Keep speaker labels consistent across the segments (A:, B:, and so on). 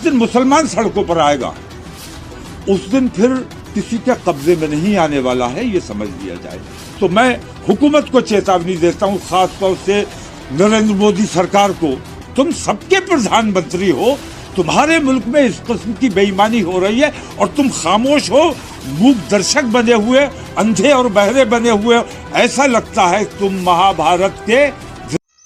A: दिन मुसलमान सड़कों पर आएगा उस दिन फिर किसी के कब्जे में नहीं आने वाला है, ये समझ लिया जाए। तो मैं हुकूमत को चेतावनी देता हूँ, खास तौर से नरेंद्र मोदी सरकार को, तुम सबके प्रधानमंत्री हो, तुम्हारे मुल्क में इस किस्म की बेईमानी हो रही है और तुम खामोश हो, मूक दर्शक बने हुए, अंधे और बहरे बने हुए। ऐसा लगता है तुम महाभारत के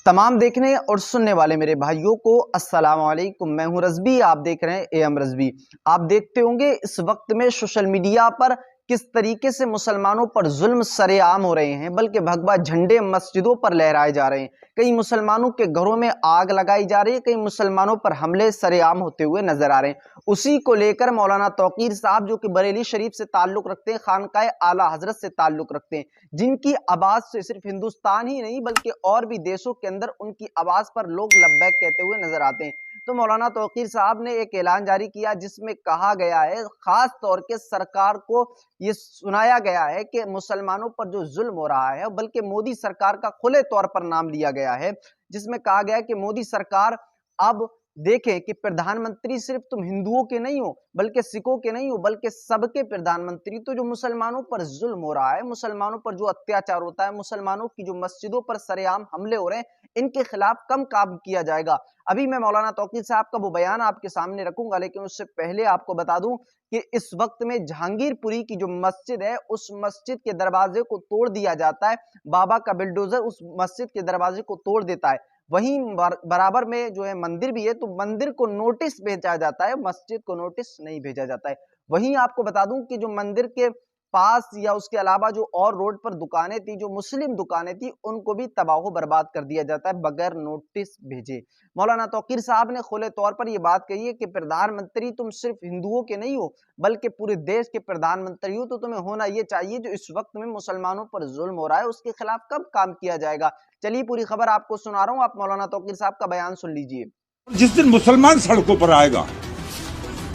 B: तमाम देखने और सुनने वाले मेरे भाइयों को अस्सलाम वालेकुम। मैं हूं रज़बी, आप देख रहे हैं एएम रज़बी। आप देखते होंगे इस वक्त में सोशल मीडिया पर किस तरीके से मुसलमानों पर जुल्म सरेआम हो रहे हैं, बल्कि भगवा झंडे मस्जिदों पर लहराए जा रहे हैं। कई मुसलमानों के घरों में आग लगाई जा रही है, कई मुसलमानों पर हमले सरेआम होते हुए नजर आ रहे हैं। उसी को लेकर मौलाना तौकीर साहब, जो कि बरेली शरीफ से ताल्लुक रखते हैं, खानकाए आला हजरत से ताल्लुक रखते हैं, जिनकी आवाज से सिर्फ हिंदुस्तान ही नहीं बल्कि और भी देशों के अंदर उनकी आवाज पर लोग लब्बैक कहते हुए नजर आते हैं। तो मौलाना तौकीर साहब ने एक ऐलान जारी किया जिसमें कहा गया है, खास तौर के सरकार को ये सुनाया गया है कि मुसलमानों पर जो जुल्म हो रहा है, बल्कि मोदी सरकार का खुले तौर पर नाम लिया गया है, जिसमें कहा गया है कि मोदी सरकार अब देखें कि प्रधानमंत्री सिर्फ तुम हिंदुओं के नहीं हो, बल्कि सिखों के नहीं हो, बल्कि सबके प्रधानमंत्री। तो जो मुसलमानों पर जुल्म हो रहा है, मुसलमानों पर जो अत्याचार होता है, मुसलमानों की जो मस्जिदों पर सरेआम हमले हो रहे हैं, इनके खिलाफ कम काम किया जाएगा। अभी मैं मौलाना तौकीर साहब का वो बयान आपके सामने रखूंगा, लेकिन उससे पहले आपको बता दूं कि इस वक्त में जहांगीरपुरी की जो मस्जिद है, उस मस्जिद के दरवाजे को तोड़ दिया जाता है। बाबा का बिल्डोजर उस मस्जिद के दरवाजे को तोड़ देता है। वहीं बराबर में जो है मंदिर भी है, तो मंदिर को नोटिस भेजा जाता है, मस्जिद को नोटिस नहीं भेजा जाता है। वहीं आपको बता दूं कि जो मंदिर के पास या उसके अलावा जो और रोड पर दुकानें थी, जो मुस्लिम दुकानें थी, उनको भी तबाह बर्बाद कर दिया जाता है बगैर नोटिस भेजे। मौलाना तौकीर साहब ने खुले तौर पर यह बात कही है कि प्रधानमंत्री तुम सिर्फ हिंदुओं के नहीं हो, बल्कि पूरे देश के प्रधानमंत्री हो। तो तुम्हें होना यह चाहिए, जो इस वक्त में मुसलमानों पर जुल्म हो रहा है, उसके खिलाफ कब काम किया जाएगा। चलिए पूरी खबर आपको सुना रहा हूं, आप मौलाना तौकीर साहब का बयान सुन लीजिए।
A: जिस दिन मुसलमान सड़कों पर आएगा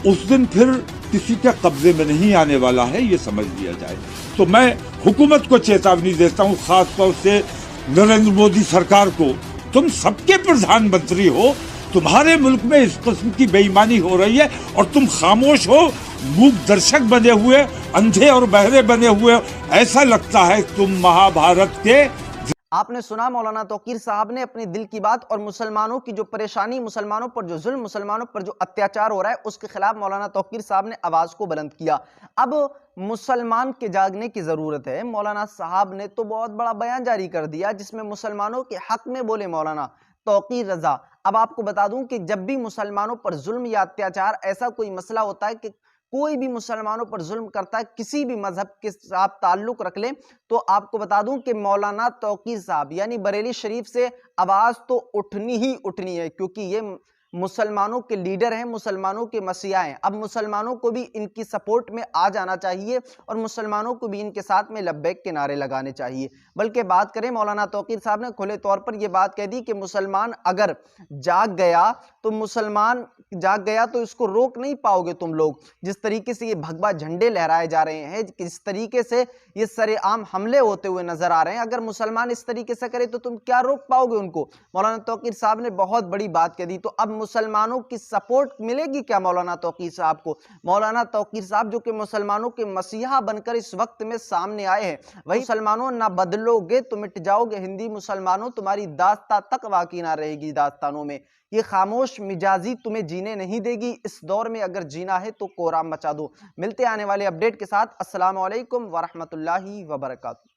A: उस दिन फिर किसी के कब्जे में नहीं आने वाला है, ये समझ लिया जाए। तो मैं हुकूमत को चेतावनी देता हूँ, खास तौर से नरेंद्र मोदी सरकार को, तुम सबके प्रधानमंत्री हो, तुम्हारे मुल्क में इस किस्म की बेईमानी हो रही है और तुम खामोश हो, मूक दर्शक बने हुए, अंधे और बहरे बने हुए। ऐसा लगता है तुम महाभारत के।
B: आपने सुना मौलाना तौकीर साहब ने अपने दिल की बात, और मुसलमानों की जो परेशानी, मुसलमानों पर जो जुल्म, मुसलमानों पर जो अत्याचार हो रहा है, उसके खिलाफ मौलाना तौकीर साहब ने आवाज को बुलंद किया। अब मुसलमान के जागने की जरूरत है। मौलाना साहब ने तो बहुत बड़ा बयान जारी कर दिया जिसमें मुसलमानों के हक में बोले मौलाना तौकीर रजा। अब आपको बता दूं कि जब भी मुसलमानों पर जुल्म या अत्याचार, ऐसा कोई मसला होता है कि कोई भी मुसलमानों पर जुल्म करता है, किसी भी मजहब के साथ ताल्लुक रख लें, तो आपको बता दूं कि मौलाना तौकीर साहब यानी बरेली शरीफ से आवाज तो उठनी ही उठनी है, क्योंकि ये मुसलमानों के लीडर हैं, मुसलमानों के मसीहा हैं। अब मुसलमानों को भी इनकी सपोर्ट में आ जाना चाहिए और मुसलमानों को भी इनके साथ में लब्बैक के नारे लगाने चाहिए। बल्कि बात करें, मौलाना तौकीर साहब ने खुले तौर पर यह बात कह दी कि मुसलमान अगर जाग गया तो इसको रोक नहीं पाओगे तुम लोग। जिस तरीके से ये भगवा झंडे लहराए जा रहे हैं, किस तरीके से ये सरेआम हमले होते हुए नजर आ रहे हैं, अगर मुसलमान इस तरीके से करे तो तुम क्या रोक पाओगे उनको। मौलाना तौकीर साहब ने बहुत बड़ी बात कह दी। तो अब मुसलमानों की सपोर्ट मिलेगी क्या मौलाना तौकीर साहब को? मौलाना तौकीर साहब जो कि मुसलमानों के मसीहा बनकर इस वक्त में सामने आए हैं, वही मुसलमानों ना बदलोगे तो मिट जाओगे हिंदी मुसलमानों, तुम्हारी दास्तां तक बाकी ना रहेगी दास्तानों में। ये खामोश मिजाजी तुम्हें जीने नहीं देगी। इस दौर में अगर जीना है तो कोराम मचा दो। मिलते आने वाले अपडेट के साथ। अस्सलाम वालेकुम वरहमतुल्लाहि वबरकातुहू।